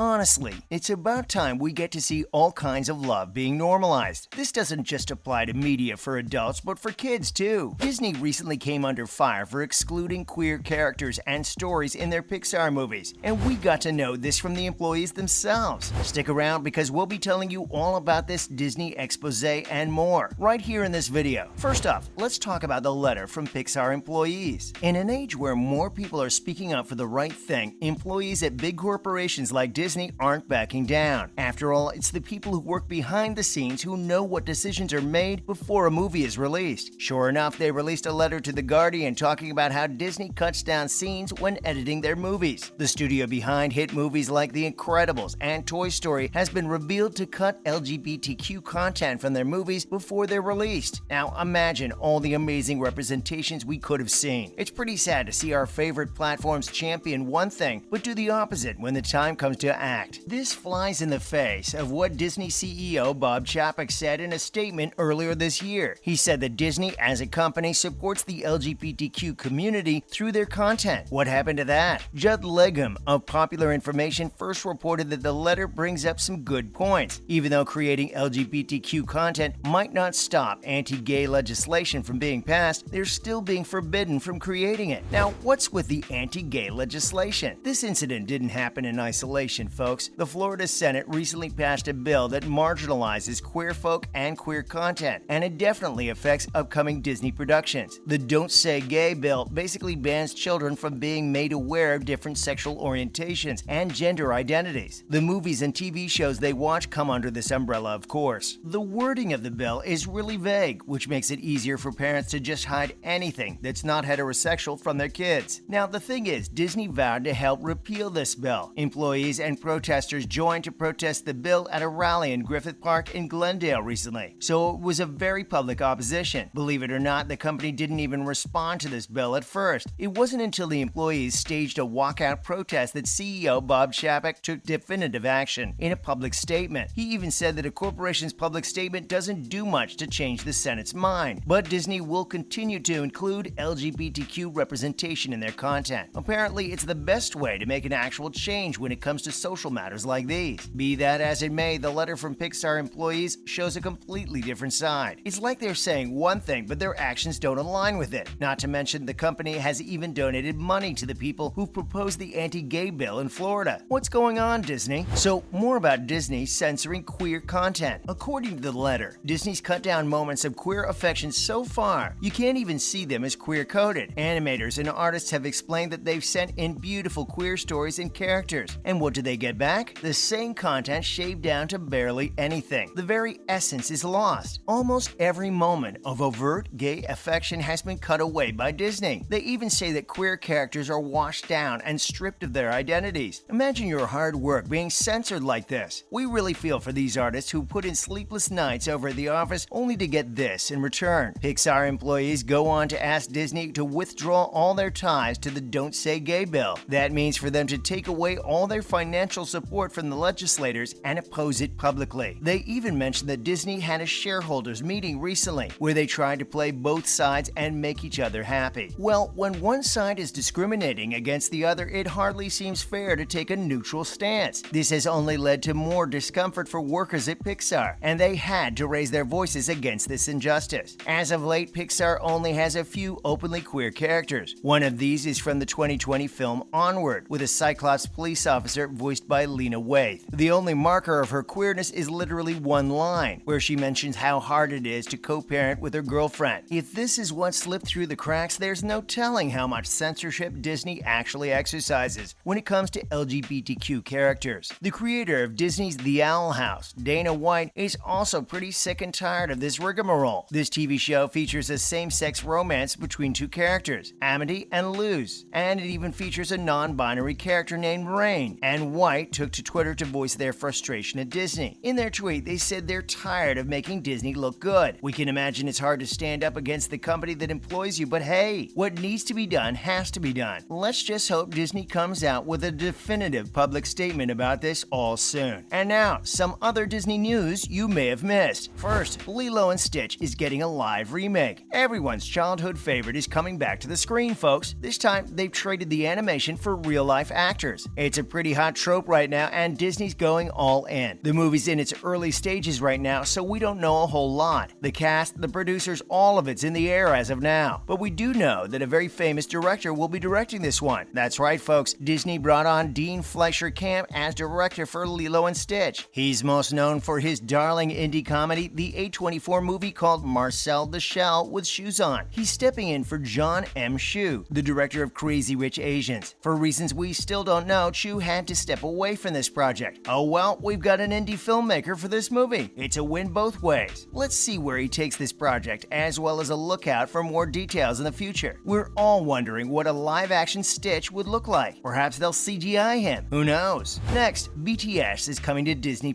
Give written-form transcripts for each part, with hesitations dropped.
Honestly, it's about time we get to see all kinds of love being normalized. This doesn't just apply to media for adults, but for kids too. Disney recently came under fire for excluding queer characters and stories in their Pixar movies, and we got to know this from the employees themselves. Stick around because we'll be telling you all about this Disney expose and more, right here in this video. First off, let's talk about the letter from Pixar employees. In an age where more people are speaking up for the right thing, employees at big corporations like Disney aren't backing down. After all, it's the people who work behind the scenes who know what decisions are made before a movie is released. Sure enough, they released a letter to The Guardian talking about how Disney cuts down scenes when editing their movies. The studio behind hit movies like The Incredibles and Toy Story has been revealed to cut LGBTQ content from their movies before they're released. Now imagine all the amazing representations we could have seen. It's pretty sad to see our favorite platforms champion one thing but do the opposite when the time comes to act. This flies in the face of what Disney CEO Bob Chapek said in a statement earlier this year. He said that Disney as a company supports the LGBTQ community through their content. What happened to that? Judd Legum of Popular Information first reported that the letter brings up some good points. Even though creating LGBTQ content might not stop anti-gay legislation from being passed, they're still being forbidden from creating it. Now, what's with the anti-gay legislation? This incident didn't happen in isolation, folks. The Florida Senate recently passed a bill that marginalizes queer folk and queer content, and it definitely affects upcoming Disney productions. The Don't Say Gay bill basically bans children from being made aware of different sexual orientations and gender identities. The movies and TV shows they watch come under this umbrella, of course. The wording of the bill is really vague, which makes it easier for parents to just hide anything that's not heterosexual from their kids. Now, the thing is, Disney vowed to help repeal this bill. Employees and protesters joined to protest the bill at a rally in Griffith Park in Glendale recently, so it was a very public opposition. Believe it or not, the company didn't even respond to this bill at first. It wasn't until the employees staged a walkout protest that CEO Bob Chapek took definitive action in a public statement. He even said that a corporation's public statement doesn't do much to change the Senate's mind, but Disney will continue to include LGBTQ representation in their content. Apparently, it's the best way to make an actual change when it comes to social matters like these. Be that as it may, the letter from Pixar employees shows a completely different side. It's like they're saying one thing, but their actions don't align with it. Not to mention, the company has even donated money to the people who proposed the anti-gay bill in Florida. What's going on, Disney? So, more about Disney censoring queer content. According to the letter, Disney's cut down moments of queer affection so far, you can't even see them as queer-coded. Animators and artists have explained that they've sent in beautiful queer stories and characters. And what do they get back? The same content shaved down to barely anything. The very essence is lost. Almost every moment of overt gay affection has been cut away by Disney. They even say that queer characters are washed down and stripped of their identities. Imagine your hard work being censored like this. We really feel for these artists who put in sleepless nights over at the office only to get this in return. Pixar employees go on to ask Disney to withdraw all their ties to the Don't Say Gay bill. That means for them to take away all their financial support from the legislators and oppose it publicly. They even mentioned that Disney had a shareholders meeting recently where they tried to play both sides and make each other happy. Well, when one side is discriminating against the other, it hardly seems fair to take a neutral stance. This has only led to more discomfort for workers at Pixar, and they had to raise their voices against this injustice. As of late, Pixar only has a few openly queer characters. One of these is from the 2020 film Onward, with a Cyclops police officer voiced by Lena Waithe. The only marker of her queerness is literally one line, where she mentions how hard it is to co-parent with her girlfriend. If this is what slipped through the cracks, there's no telling how much censorship Disney actually exercises when it comes to LGBTQ characters. The creator of Disney's The Owl House, Dana White, is also pretty sick and tired of this rigmarole. This TV show features a same-sex romance between two characters, Amity and Luz, and it even features a non-binary character named Rain. And White took to Twitter to voice their frustration at Disney. In their tweet, they said they're tired of making Disney look good. We can imagine it's hard to stand up against the company that employs you, but hey, what needs to be done has to be done. Let's just hope Disney comes out with a definitive public statement about this all soon. And now, some other Disney news you may have missed. First, Lilo and Stitch is getting a live remake. Everyone's childhood favorite is coming back to the screen, folks. This time, they've traded the animation for real-life actors. It's a pretty hot trope trope right now, and Disney's going all in. The movie's in its early stages right now, so we don't know a whole lot. The cast, the producers, all of it's in the air as of now. But we do know that a very famous director will be directing this one. That's right, folks. Disney brought on Dean Fleischer Camp as director for Lilo and Stitch. He's most known for his darling indie comedy, the A24 movie called Marcel the Shell with Shoes On. He's stepping in for John M. Chu, the director of Crazy Rich Asians. For reasons we still don't know, Chu had to step away from this project. Oh well, we've got an indie filmmaker for this movie. It's a win both ways. Let's see where he takes this project, as well as a lookout for more details in the future. We're all wondering what a live-action Stitch would look like. Perhaps they'll CGI him. Who knows? Next, BTS is coming to Disney+.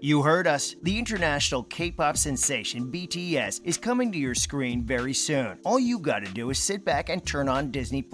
You heard us. The international K-pop sensation BTS is coming to your screen very soon. All you gotta do is sit back and turn on Disney+.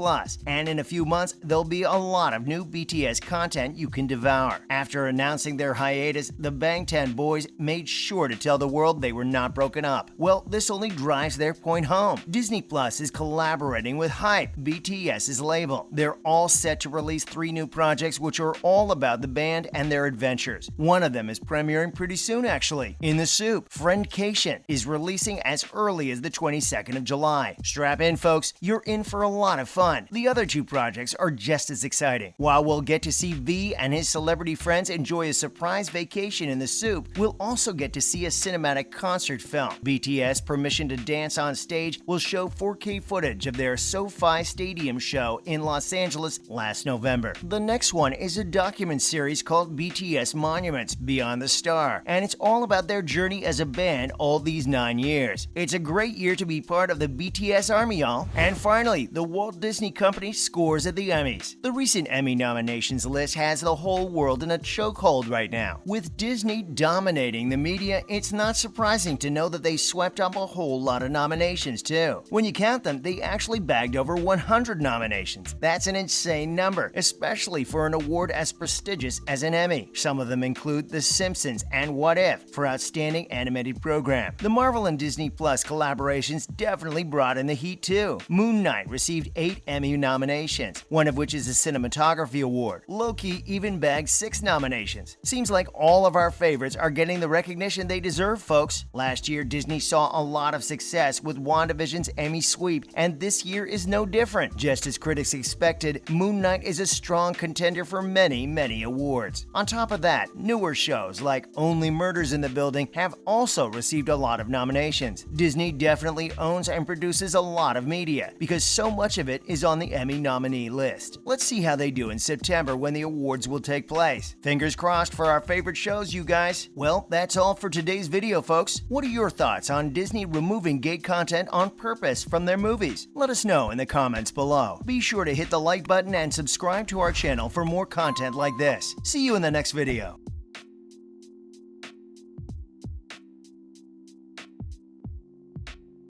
And in a few months, there'll be a lot of new BTS content you can devour. After announcing their hiatus, the Bangtan Boys made sure to tell the world they were not broken up. Well, this only drives their point home. Disney Plus is collaborating with Hype, BTS's label. They're all set to release 3 new projects which are all about the band and their adventures. One of them is premiering pretty soon, actually. In the Soup, Friendcation is releasing as early as the 22nd of July. Strap in, folks. You're in for a lot of fun. The other 2 projects are just as exciting. While we'll get to see V and his celebrity friends enjoy a surprise vacation in the Soup, we'll also get to see a cinematic concert film. BTS Permission to Dance on Stage will show 4K footage of their SoFi Stadium show in Los Angeles last November. The next one is a document series called BTS Monuments Beyond the Star, and it's all about their journey as a band all these 9 years. It's a great year to be part of the BTS army, y'all. And finally, the Walt Disney Company scores at the Emmys. The recent Emmy nominations list has the whole world in a chokehold right now. With Disney dominating the media, it's not surprising to know that they swept up a whole lot of nominations too. When you count them, they actually bagged over 100 nominations. That's an insane number, especially for an award as prestigious as an Emmy. Some of them include The Simpsons and What If for Outstanding Animated Program. The Marvel and Disney Plus collaborations definitely brought in the heat too. Moon Knight received 8 Emmy nominations, one of which is a cinematography award. Loki even bagged 6 nominations. Seems like all of our favorites are getting the recognition they deserve, folks. Last year, Disney saw a lot of success with WandaVision's Emmy sweep, and this year is no different. Just as critics expected, Moon Knight is a strong contender for many awards. On top of that, newer shows like Only Murders in the Building have also received a lot of nominations. Disney definitely owns and produces a lot of media, because so much of it is on the Emmy nominee list. Let's see how they do in September when the awards will take place. Fingers crossed for our favorite shows, you guys. Well, that's all for today's video, folks. What are your thoughts on Disney removing gay content on purpose from their movies? Let us know in the comments below. Be sure to hit the like button and subscribe to our channel for more content like this. See you in the next video.